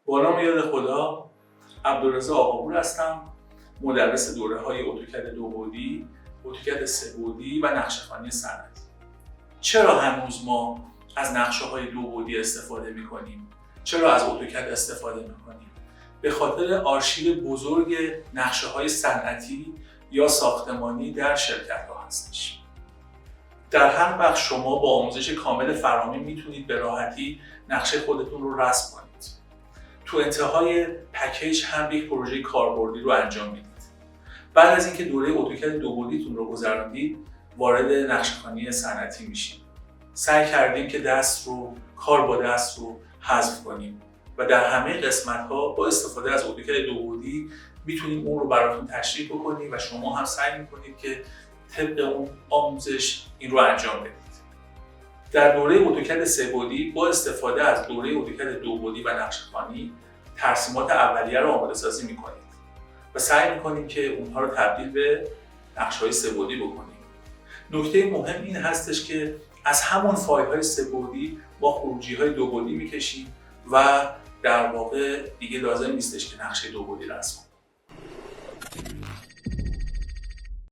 با نام یاد خدا، عبدالرضا آقابور هستم، مدرس دوره‌های اتوکد 2 بعدی، اتوکد 3 بعدی و نقشه‌خوانی صنعتی. چرا هنوز ما از نقشه‌های 2 بعدی استفاده می‌کنیم؟ چرا از اتوکد استفاده می‌کنیم؟ به خاطر آرشیو بزرگ نقشه‌های صنعتی یا ساختمانی در شرکت‌ها هستش. در هر بخش شما با آموزش کامل فرامین میتونید به راحتی نقشه خودتون رو رسم کنید. تو انتهای پکیج هم یک پروژه کاربردی رو انجام میدید. بعد از اینکه دوره اتوکد 2 بعدیتون رو گذروندید، وارد نقشه‌خوانی صنعتی میشید. سعی کردیم که کار با دست رو حذف کنیم و در همه قسمت‌ها با استفاده از اتوکد 2 بعدی میتونیم اون رو براتون تشریح بکنیم و شما هم سعی میکنید که طبق اون آموزش این رو انجام بدید. در دوره اتوکد 3 بعدی با استفاده از دوره اتوکد 2 بعدی و نقشه‌خوانی ترسیمات اولیه رو آماده سازی میکنید و سعی میکنید که اونها رو تبدیل به نقشه‌های 3 بعدی بکنید. نکته مهم این هستش که از همون فایل‌های 3 بعدی با خروجی‌های 2 بعدی میکشیم و در واقع دیگه لازم نیستش که نقشه 2 بعدی رسم کنیم.